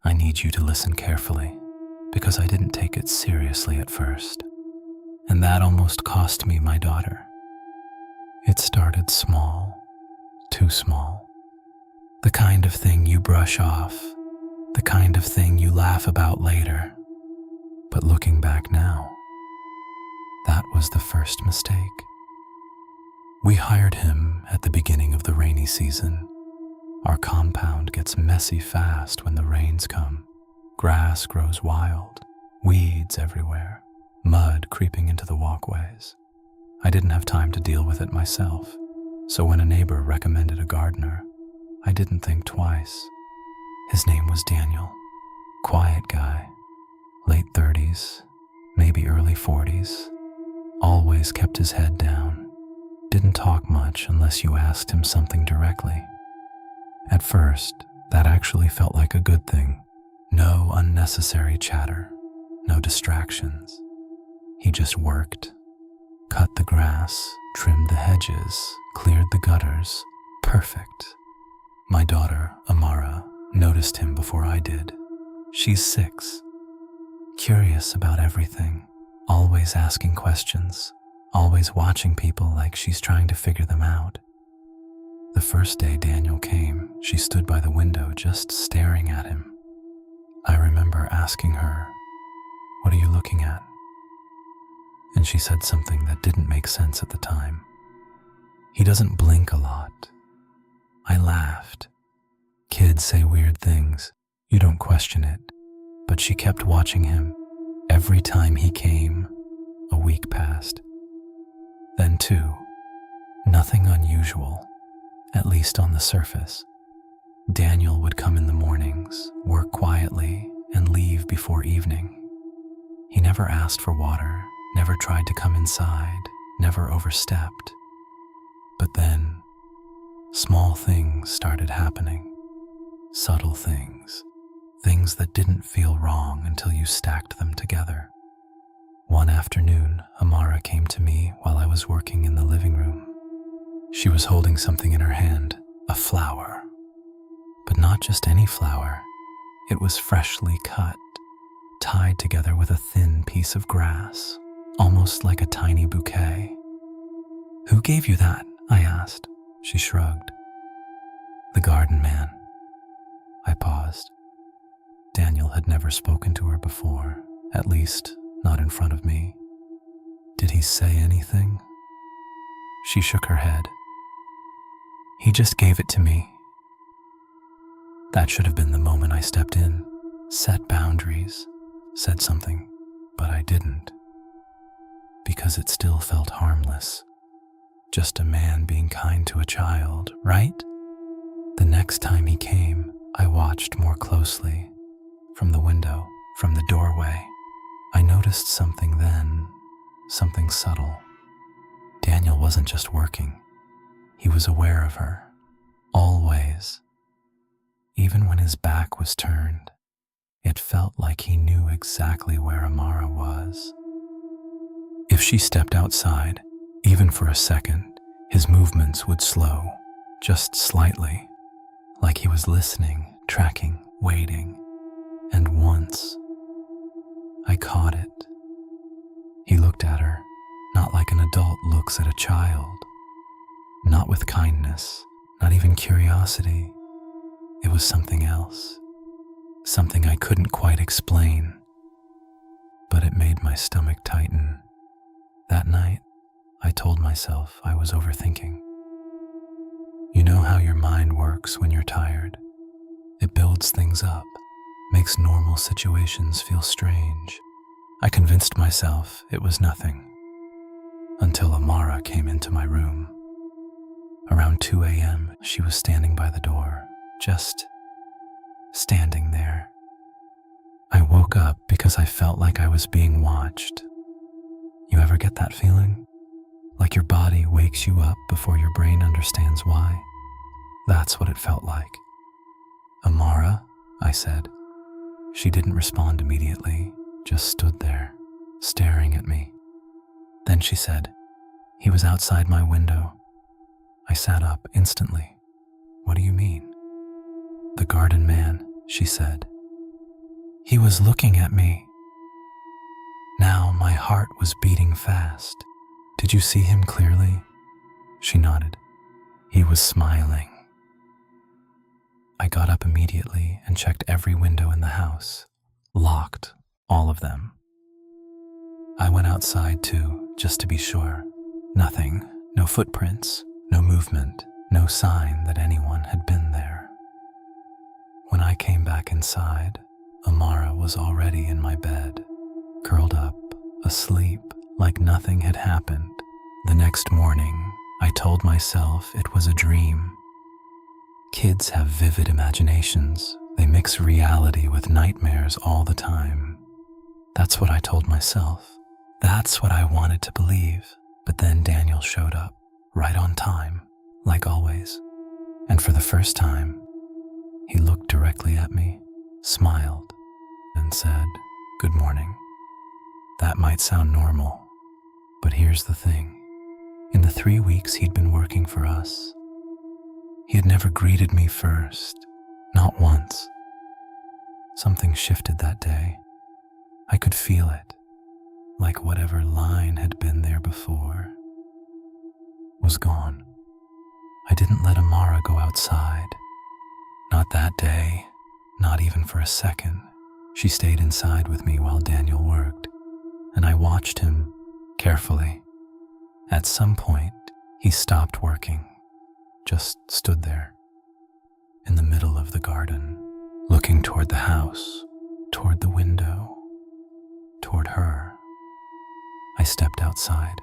I need you to listen carefully, because I didn't take it seriously at first, and that almost cost me my daughter. It started small, too small. The kind of thing you brush off, the kind of thing you laugh about later. But looking back now, that was the first mistake. We hired him at the beginning of the rainy season. Our compound gets messy fast when the rains come. Grass grows wild, weeds everywhere, mud creeping into the walkways. I didn't have time to deal with it myself, so when a neighbor recommended a gardener, I didn't think twice. His name was Daniel. Quiet guy, late 30s, maybe early 40s. Always kept his head down. Didn't talk much unless you asked him something directly. At first, that actually felt like a good thing. No unnecessary chatter, no distractions. He just worked, cut the grass, trimmed the hedges, cleared the gutters. Perfect. My daughter, Amara, noticed him before I did. She's 6, curious about everything, always asking questions, always watching people like she's trying to figure them out. The first day Daniel came, she stood by the window just staring at him. I remember asking her, "What are you looking at?" And she said something that didn't make sense at the time. "He doesn't blink a lot." I laughed. Kids say weird things. You don't question it. But she kept watching him. Every time he came, a week passed. Then 2. Nothing unusual, at least on the surface. Daniel would come in the mornings, work quietly, and leave before evening. He never asked for water, never tried to come inside, never overstepped. But then, small things started happening. Subtle things. Things that didn't feel wrong until you stacked them together. One afternoon, Amara came to me while I was working in the living room. She was holding something in her hand, a flower. But not just any flower. It was freshly cut, tied together with a thin piece of grass, almost like a tiny bouquet. "Who gave you that?" I asked. She shrugged. "The garden man." I paused. Daniel had never spoken to her before, at least not in front of me. Did he say anything? She shook her head. "He just gave it to me." That should have been the moment I stepped in, set boundaries, said something, but I didn't. Because it still felt harmless. Just a man being kind to a child, right? The next time he came, I watched more closely. From the window, from the doorway, I noticed something then, something subtle. Daniel wasn't just working. He was aware of her, always. Even when his back was turned, it felt like he knew exactly where Amara was. If she stepped outside, even for a second, his movements would slow, just slightly, like he was listening, tracking, waiting. And once, I caught it. He looked at her, not like an adult looks at a child. Not with kindness, not even curiosity. It was something else, something I couldn't quite explain. But it made my stomach tighten. That night, I told myself I was overthinking. You know how your mind works when you're tired? It builds things up. Makes normal situations feel strange. I convinced myself it was nothing. Until Amara came into my room. Around 2 a.m., she was standing by the door, just standing there. I woke up because I felt like I was being watched. You ever get that feeling? Like your body wakes you up before your brain understands why? That's what it felt like. "Amara?" I said. She didn't respond immediately, just stood there, staring at me. Then she said, "He was outside my window." I sat up instantly. "What do you mean?" "The garden man," she said. He was looking at me. Now my heart was beating fast. Did you see him clearly? She nodded. He was smiling. I got up immediately and checked every window in the house. Locked, all of them. I went outside too, just to be sure. Nothing, no footprints, no movement, no sign that anyone had been there. When I came back inside, Amara was already in my bed, curled up, asleep, like nothing had happened. The next morning, I told myself it was a dream. Kids have vivid imaginations. They mix reality with nightmares all the time. That's what I told myself. That's what I wanted to believe. But then Daniel showed up, right on time, like always. And for the first time, he looked directly at me, smiled, and said, "Good morning." That might sound normal, but here's the thing. In the 3 weeks he'd been working for us, he had never greeted me first, not once. Something shifted that day. I could feel it, like whatever line had been there before was gone. I didn't let Amara go outside. Not that day, not even for a second. She stayed inside with me while Daniel worked, and I watched him carefully. At some point, he stopped working, just stood there, in the middle of the garden, looking toward the house, toward the window, toward her. I stepped outside.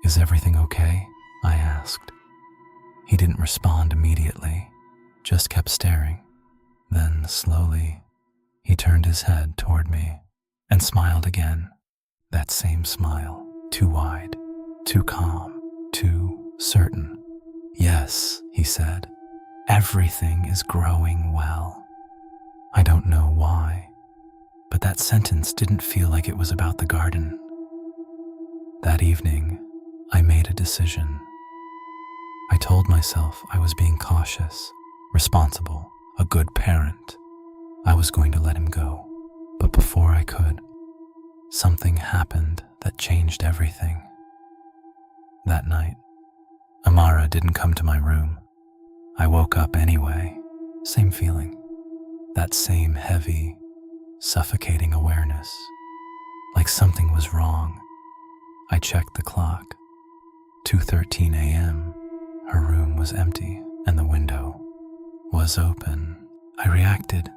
"Is everything okay?" I asked. He didn't respond immediately, just kept staring. Then, slowly, he turned his head toward me and smiled again. That same smile, too wide, too calm, too certain. "Yes," he said, "everything is growing well." I don't know why, but that sentence didn't feel like it was about the garden. That evening, I made a decision. I told myself I was being cautious, responsible, a good parent. I was going to let him go. But before I could, something happened that changed everything. That night, Amara didn't come to my room. I woke up anyway, same feeling, that same heavy, suffocating awareness, like something was wrong. I checked the clock. 2:13 a.m. Her room was empty and the window was open. I reacted.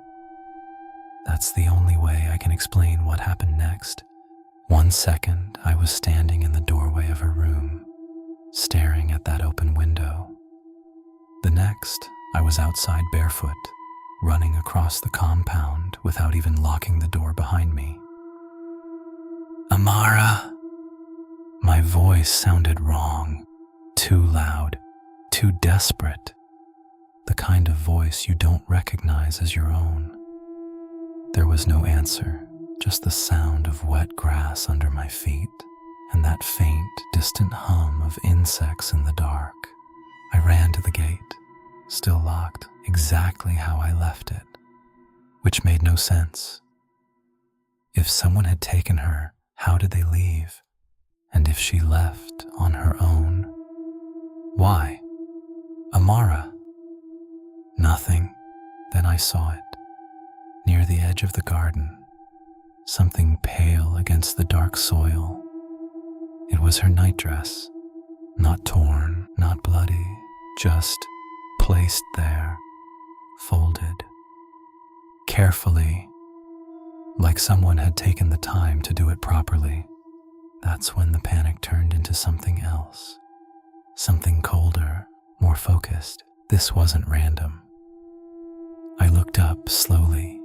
That's the only way I can explain what happened next. 1 second, I was standing in the doorway of her room, staring at that open window. The next, I was outside barefoot, running across the compound without even locking the door behind me. "Amara!" My voice sounded wrong, too loud, too desperate, the kind of voice you don't recognize as your own. There was no answer, just the sound of wet grass under my feet and that faint, distant hum of insects in the dark. I ran to the gate, still locked, exactly how I left it, which made no sense. If someone had taken her, how did they leave? And if she left on her own, why? Amara. Nothing. Then I saw it. Near the edge of the garden, something pale against the dark soil. It was her nightdress, not torn, not bloody, just placed there, folded, carefully, like someone had taken the time to do it properly. That's when the panic turned into something else, something colder, more focused. This wasn't random. I looked up slowly,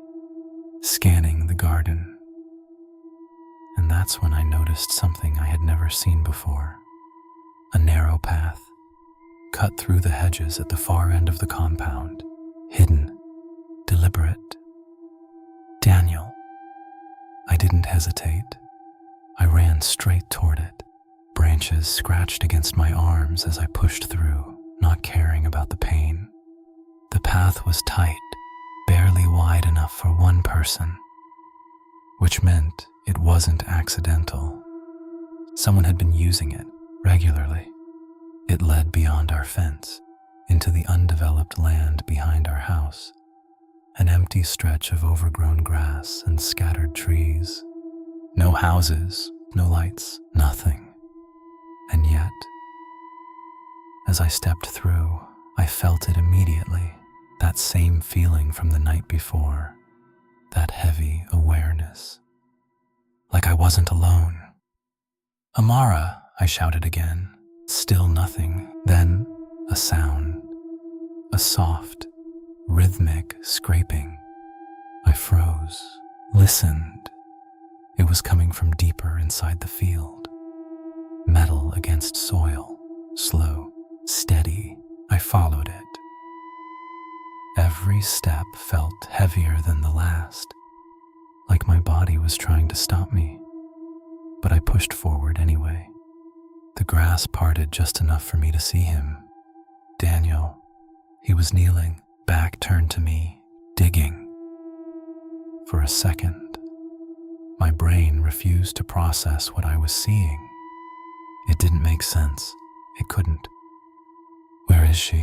scanning the garden, and that's when I noticed something I had never seen before. A narrow path, cut through the hedges at the far end of the compound, hidden, deliberate. Daniel. I didn't hesitate. I ran straight toward it. Branches scratched against my arms as I pushed through, not caring about the pain. The path was tight, barely wide enough for one person, which meant it wasn't accidental. Someone had been using it regularly. It led beyond our fence, into the undeveloped land behind our house, an empty stretch of overgrown grass and scattered trees. No houses, no lights, nothing. And yet, as I stepped through, I felt it immediately, that same feeling from the night before, that heavy awareness. Like I wasn't alone. "Amara," I shouted again. Still nothing. Then a sound. A soft, rhythmic scraping. I froze, listened. It was coming from deeper inside the field. Metal against soil, slow, steady. I followed it. Every step felt heavier than the last, like my body was trying to stop me. But I pushed forward anyway. The grass parted just enough for me to see him. Daniel. He was kneeling, back turned to me, digging. For a second, my brain refused to process what I was seeing. It didn't make sense. It couldn't. "Where is she?"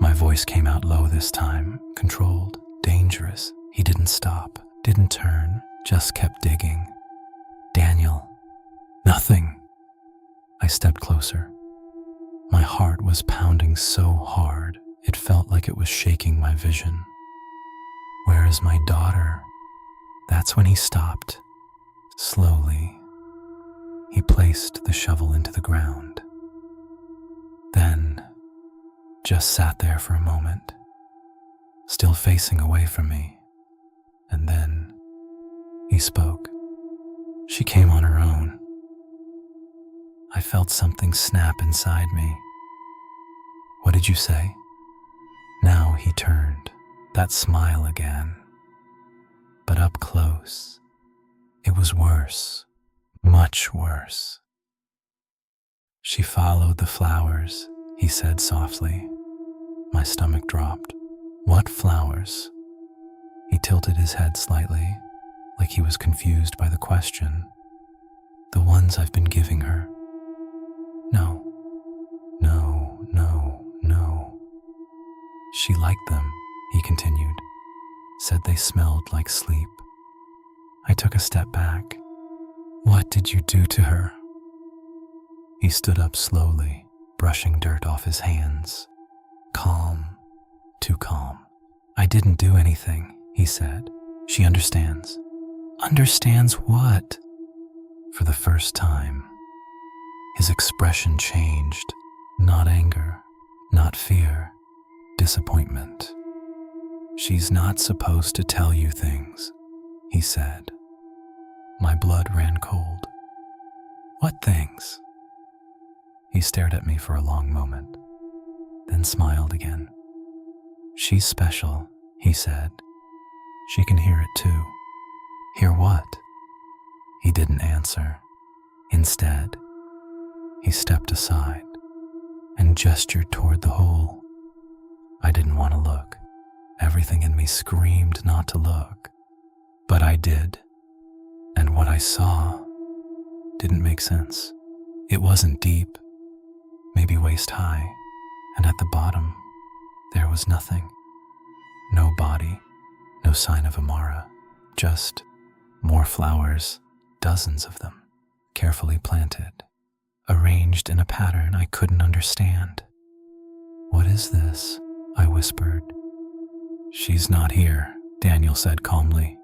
My voice came out low this time, controlled, dangerous. He didn't stop, didn't turn, just kept digging. "Daniel." "Nothing." I stepped closer. My heart was pounding so hard, it felt like it was shaking my vision. "Where is my daughter?" That's when he stopped. Slowly, he placed the shovel into the ground. Then, just sat there for a moment, still facing away from me. And then, he spoke. "She came on her own." I felt something snap inside me. "What did you say?" Now he turned, that smile again. But up close, it was worse, much worse. "She followed the flowers," he said softly. My stomach dropped. "What flowers?" He tilted his head slightly, like he was confused by the question. "The ones I've been giving her." "No, no, no, no. She liked them," he continued. "Said they smelled like sleep." I took a step back. "What did you do to her?" He stood up slowly, brushing dirt off his hands. Calm, too calm. "I didn't do anything," he said. "She understands." "Understands what?" For the first time, his expression changed. Not anger, not fear, disappointment. "She's not supposed to tell you things," he said. My blood ran cold. "What things?" He stared at me for a long moment, then smiled again. "She's special," he said. "She can hear it too." "Hear what?" He didn't answer. Instead, he stepped aside and gestured toward the hole. I didn't want to look. Everything in me screamed not to look. But I did. And what I saw didn't make sense. It wasn't deep, maybe waist high, and at the bottom, there was nothing. No body, no sign of Amara, just more flowers, dozens of them, carefully planted, arranged in a pattern I couldn't understand. "What is this?" I whispered. "She's not here," Daniel said calmly.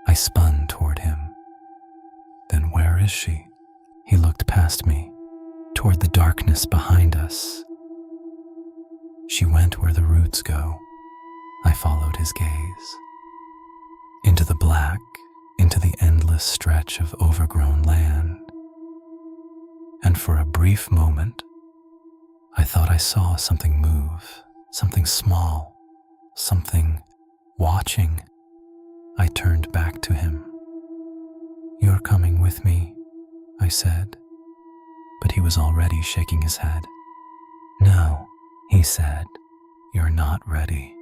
I spun toward him. "Then where is she?" He looked past me, toward the darkness behind us. "She went where the roots go." I followed his gaze. Into the black, into the endless stretch of overgrown land. And for a brief moment, I thought I saw something move, something small, something watching. I turned back to him. "You're coming with me," I said, but he was already shaking his head. "No," he said, "you're not ready."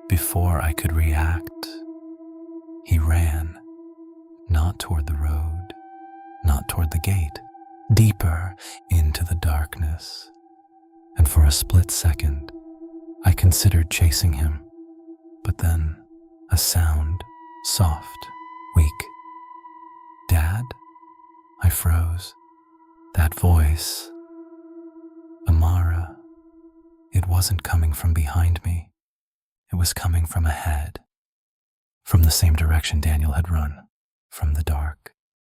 Before I could react, he not toward the road, not toward the gate, deeper into the darkness. And for a split second, I considered chasing him. But then, a sound, soft, weak. "Dad?" I froze. That voice, Amara, it wasn't coming from behind me. It was coming from ahead, from the same direction Daniel had run, from the dark.